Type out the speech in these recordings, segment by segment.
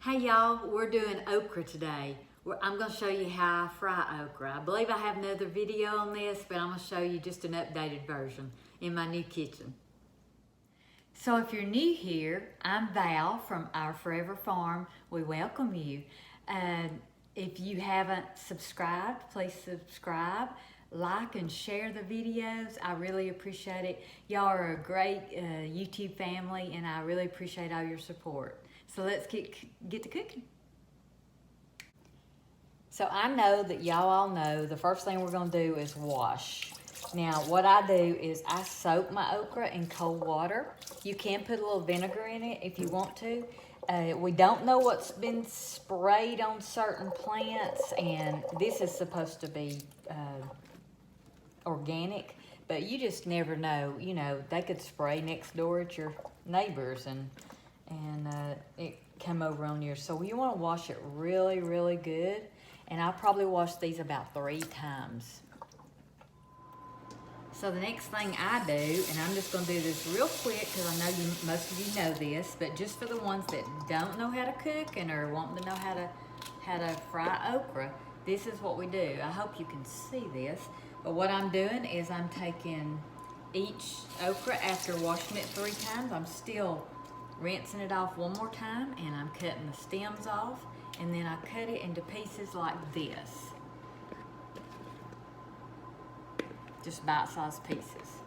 Hey y'all, we're doing okra today. I'm going to show you how I fry okra. I believe I have another video on this, but I'm going to show you just an updated version in my new kitchen. So if you're new here, I'm Val from Our Forever Farm. We welcome you. If you haven't subscribed, please subscribe, like and share the videos. I really appreciate it. Y'all are a great YouTube family and I really appreciate all your support. So let's get to cooking. So I know that y'all all know the first thing we're gonna do is wash. Now what I do is I soak my okra in cold water. You can put a little vinegar in it if you want to. We don't know what's been sprayed on certain plants, and this is supposed to be organic, but you just never know. You know, they could spray next door at your neighbors and it come over on yours. So you want to wash it really, really good. And I'll probably wash these about 3 times. So the next thing I do, and I'm just going to do this real quick because I know most of you know this, but just for the ones that don't know how to cook and are wanting to know how to fry okra, this is what we do. I hope you can see this. But what I'm doing is I'm taking each okra after washing it 3 times. I'm still rinsing it off one more time, and I'm cutting the stems off, and then I cut it into pieces like this. Just bite-sized pieces.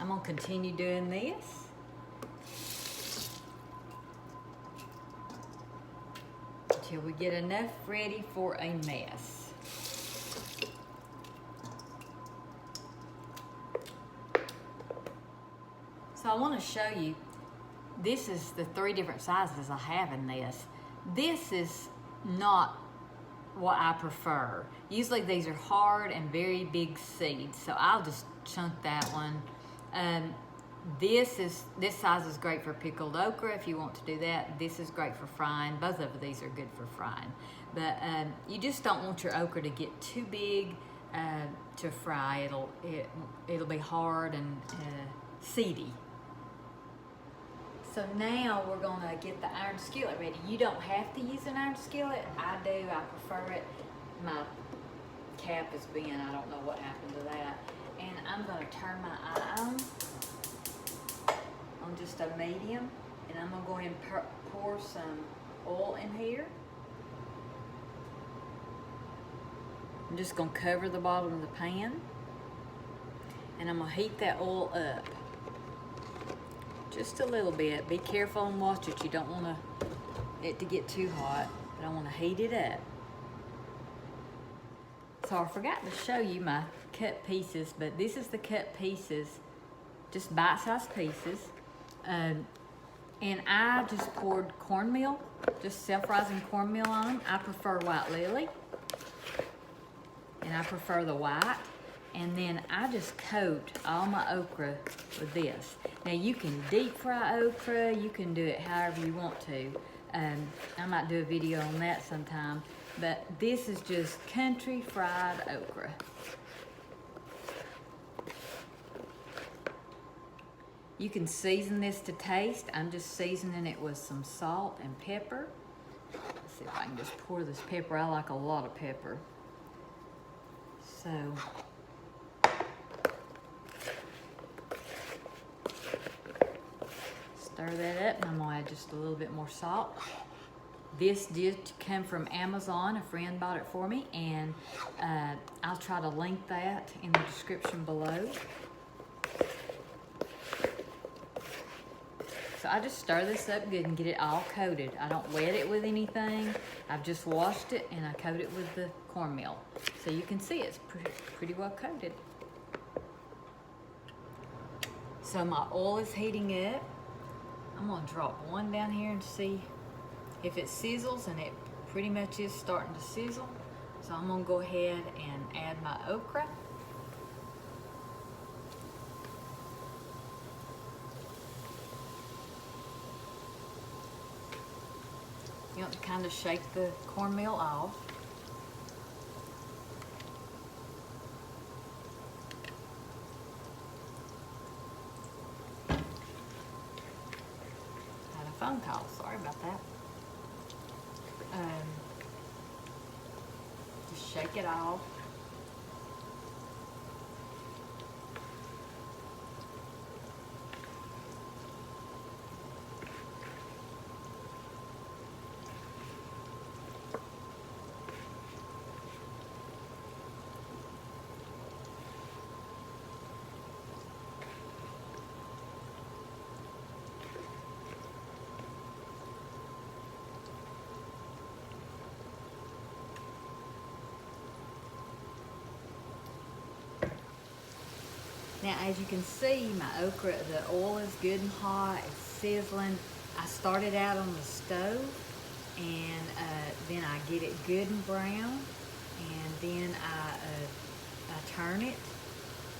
I'm gonna continue doing this. Until we get enough ready for a mess. So I want to show you, this is the 3 different sizes I have in this. This is not what I prefer. Usually these are hard and very big seeds, so I'll just chunk that one. This size is great for pickled okra if you want to do that. This is great for frying. Both of these are good for frying. But you just don't want your okra to get too big to fry. It'll be hard and seedy. So now we're gonna get the iron skillet ready. You don't have to use an iron skillet. I do, I prefer it. My cap is bent, I don't know what happened to that. And I'm gonna turn my eye on just a medium, and I'm gonna go ahead and pour some oil in here. I'm just gonna cover the bottom of the pan, and I'm gonna heat that oil up. Just a little bit. Be careful and watch it. You don't want it to get too hot, but I want to heat it up. So I forgot to show you my cut pieces, but this is the cut pieces, just bite-sized pieces. And I just poured cornmeal, just self-rising cornmeal on them. I prefer white lily, and I prefer the white. And then I just coat all my okra with this. Now you can deep fry okra, you can do it however you want to. I might do a video on that sometime, but this is just country fried okra. You can season this to taste. I'm just seasoning it with some salt and pepper. Let's see if I can just pour this pepper. I like a lot of pepper. So, stir that up, and I'm gonna add just a little bit more salt. This did come from Amazon. A friend bought it for me, and I'll try to link that in the description below. So I just stir this up good and get it all coated. I don't wet it with anything. I've just washed it and I coat it with the cornmeal. So you can see it's pretty well coated. So my oil is heating up. I'm gonna drop one down here and see if it sizzles, and it pretty much is starting to sizzle. So I'm gonna go ahead and add my okra. You want to kind of shake the cornmeal off. phone call. Sorry about that. Just shake it off. Now, as you can see, my okra, the oil is good and hot, it's sizzling. I started out on the stove, and then I get it good and brown, and then I turn it,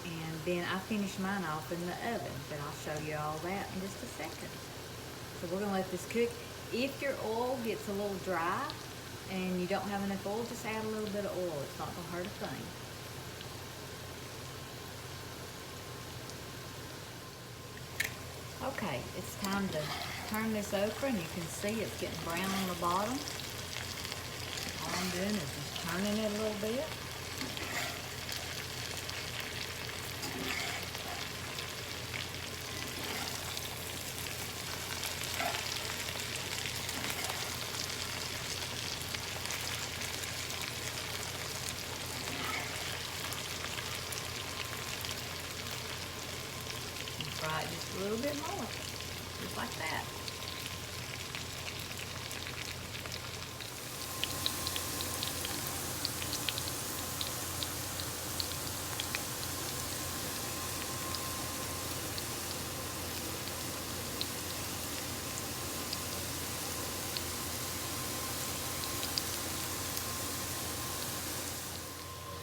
and then I finish mine off in the oven, but I'll show you all that in just a second. So we're gonna let this cook. If your oil gets a little dry and you don't have enough oil, just add a little bit of oil. It's not gonna hurt a thing. Okay, it's time to turn this okra, and you can see it's getting brown on the bottom. All I'm doing is just turning it a little bit. Fry it just a little bit more, just like that.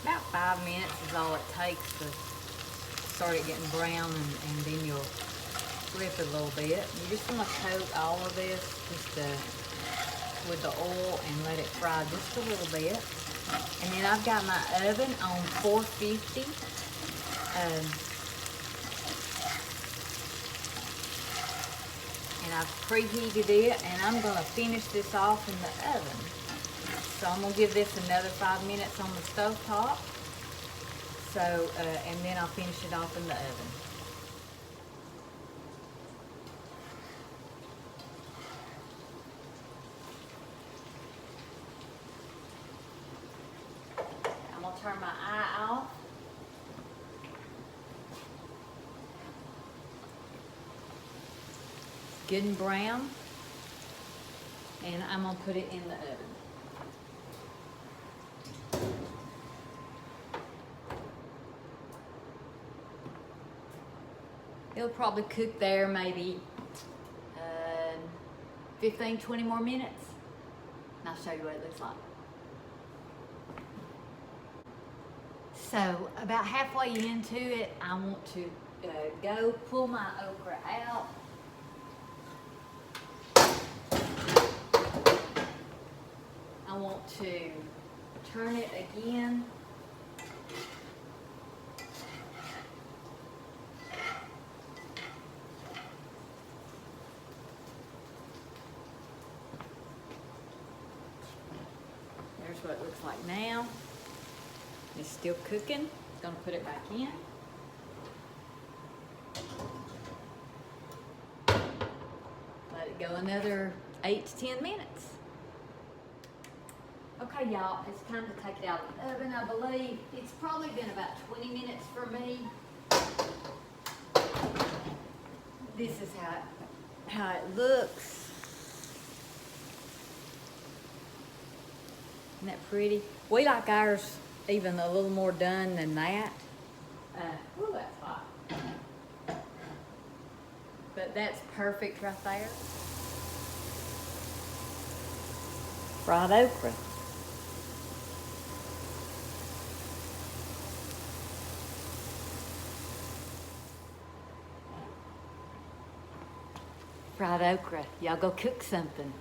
About 5 minutes is all it takes to start it getting brown, and then you'll flip it a little bit. You just want to coat all of this just with the oil and let it fry just a little bit. And then I've got my oven on 450. And I've preheated it, and I'm going to finish this off in the oven. So I'm going to give this another 5 minutes on the stove top. So, and then I'll finish it off in the oven. I'm gonna turn my eye off. Good and brown. And I'm gonna put it in the oven. It'll probably cook there maybe 15, 20 more minutes. And I'll show you what it looks like. So about halfway into it, I want to go pull my okra out. I want to turn it again. There's what it looks like now. It's still cooking. Gonna put it back in. Let it go another 8 to 10 minutes. Okay, y'all, it's time to take it out of the oven, I believe. It's probably been about 20 minutes for me. This is how it looks. Isn't that pretty? We like ours even a little more done than that. Ooh, that's hot. But that's perfect right there. Fried okra. Fried okra. Y'all go cook something.